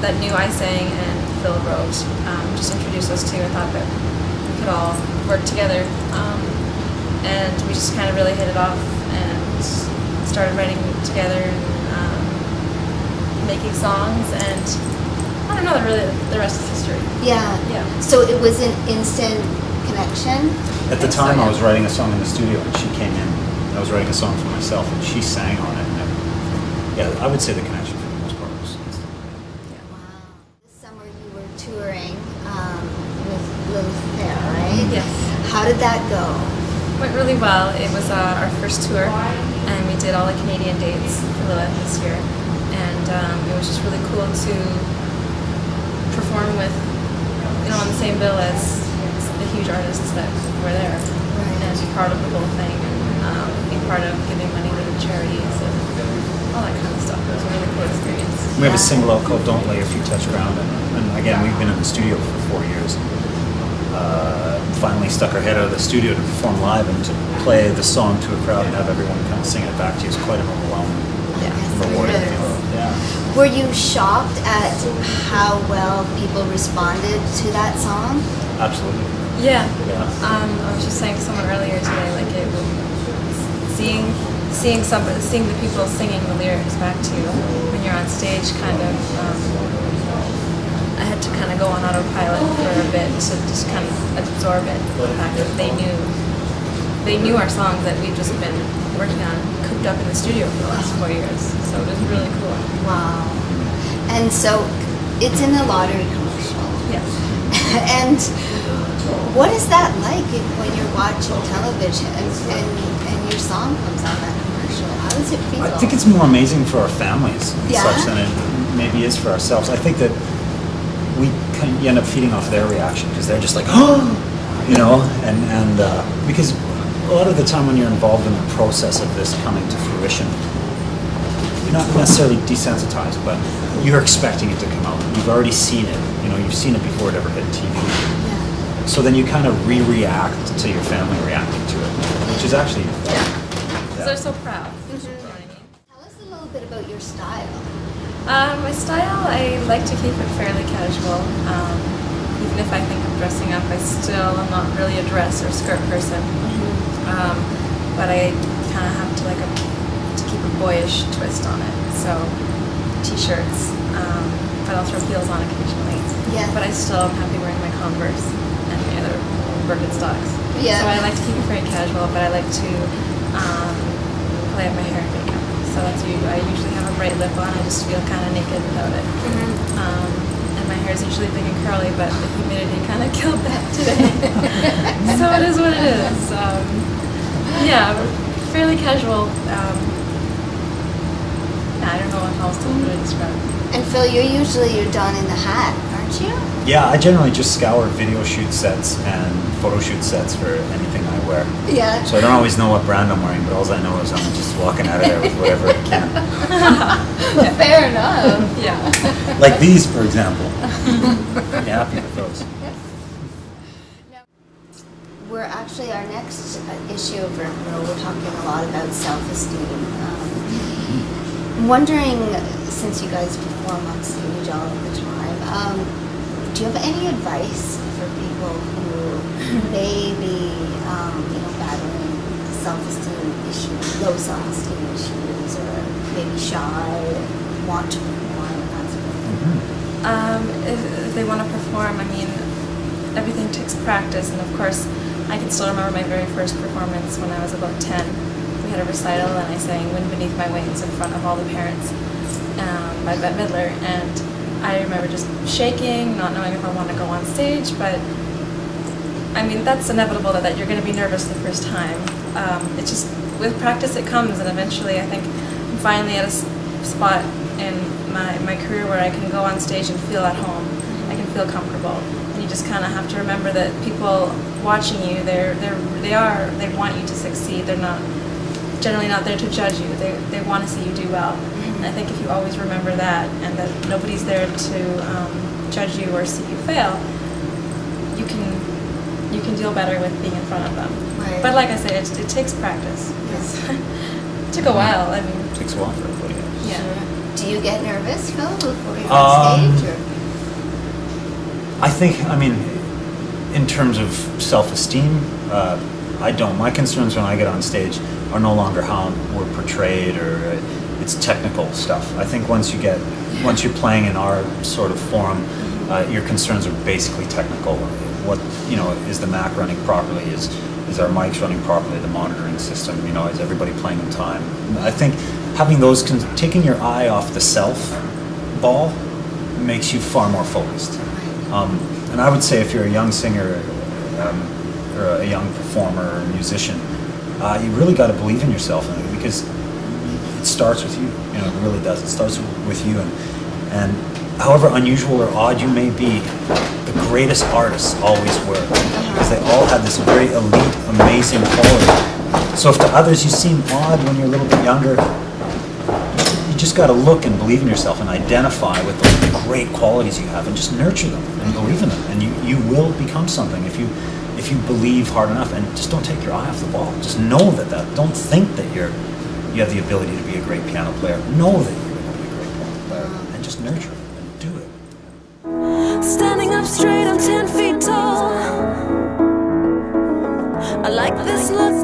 that knew I sang and Phil wrote just introduced us to. I thought that we could all work together, and we just kind of really hit it off and started writing together and making songs, and I don't know, really the rest is history. Yeah. Yeah. So it was an instant connection? At the time I was writing a song in the studio and she came in. I was writing a song for myself and she sang on it. And yeah, I would say the connection for the most part was instant. Yeah. Wow. This summer you were touring with Lilith Fair, right? Yes. How did that go? Went really well. It was our first tour, and we did all the Canadian dates for Lilith this year, and it was just really cool to perform with, on the same bill as the huge artists that were there, and be part of the whole thing, and be part of giving money to the charities and all that kind of stuff. It was a really cool experience. We have a single out called "Don't Let Your Feet Touch Ground," and again, we've been in the studio for 4 years. Finally stuck our head out of the studio to perform live and to play the song to a crowd and have everyone kind of sing it back to you is quite an overwhelming, rewarding feeling. Yeah. Were you shocked at how well people responded to that song? Absolutely. Yeah. I was just saying to someone earlier today, like seeing the people singing the lyrics back to you when you're on stage, kind of. I had to kind of go on autopilot for a bit to just kind of absorb it. The fact that they knew our songs that we've just been working on, cooped up in the studio for the last 4 years. So it was really cool. Wow. And so it's in the lottery commercial. Yes. And what is that like when you're watching television and your song comes on that commercial? How does it feel? I think it's more amazing for our families and Yeah? such than it maybe is for ourselves. I think that you end up feeding off their reaction because they're just like, oh, and because a lot of the time when you're involved in the process of this coming to fruition, you're not necessarily desensitized, but you're expecting it to come out. You've already seen it. You've seen it before it ever hit TV. Yeah. So then you kind of react to your family reacting to it, which is actually Because they're so proud. Tell us a little bit about your style. My style, I like to keep it fairly casual. Even if I think of dressing up, I still am not really a dress or skirt person. But I kind of have to keep a boyish twist on it. So t-shirts, but I'll throw heels on occasionally. Yeah. But I still am happy wearing my Converse and my other Birkenstocks. Yeah. So I like to keep it very casual, but I like to play with my hair and makeup. So I usually have a bright lip on. I just feel kind of naked without it. And my hair is usually big and curly, but the humidity kind of killed that today. So it is what it is. Yeah, fairly casual. I don't know how else to describe it. And Phil, you're done in the hat, aren't you? Yeah, I generally just scour video shoot sets and photo shoot sets for anything I wear. Yeah. So I don't always know what brand I'm wearing, but all I know is I'm just walking out of there with whatever I can. Fair enough. Yeah. Like these, for example. Yeah, happy with those. We're actually, our next issue of VERVEGIRL, we're talking a lot about self-esteem. I'm wondering, since you guys perform on stage all of the time, do you have any advice for people who may be, battling self-esteem issues, low self-esteem issues, or maybe shy, want to perform, and that sort of thing? If they want to perform, everything takes practice, and of course, I can still remember my very first performance when I was about 10. We had a recital, and I sang "Wind Beneath My Wings" in front of all the parents by Bette Midler, and I remember just shaking, not knowing if I want to go on stage, but that's inevitable that you're going to be nervous the first time. It's just, with practice it comes, and eventually I think I'm finally at a spot in my career where I can go on stage and feel at home. I can feel comfortable. And you just kind of have to remember that people watching you, they want you to succeed. They're generally not there to judge you. They want to see you do well. And I think if you always remember that, and that nobody's there to judge you or see you fail, you can deal better with being in front of them. Right. But like I said, it takes practice. Yes. It took a while. It takes a while for everybody. Yeah. Sure. Do you get nervous, Phil, before you're on stage? Or? I think, I mean, in terms of self-esteem, I don't. My concerns when I get on stage are no longer how we're portrayed or it's technical stuff. I think once you're playing in our sort of forum, your concerns are basically technical. What, you know, is the Mac running properly? Is our mics running properly? The monitoring system, you know, is everybody playing in time? I think having those, taking your eye off the self ball makes you far more focused. And I would say if you're a young singer or a young performer or musician, you really got to believe in yourself, because it starts with you. You know, it really does. It starts with you, and however unusual or odd you may be, the greatest artists always were, because they all had this very elite, amazing quality. So if to others you seem odd when you're a little bit younger, you just got to look and believe in yourself and identify with the great qualities you have and just nurture them and believe in them, and you will become something if you believe hard enough, and just don't take your eye off the ball. Just know that. Don't think that you have the ability to be a great piano player. Know that you're going to be a great piano player, and just nurture it and do it. Standing up straight, I'm 10 feet tall. I like this look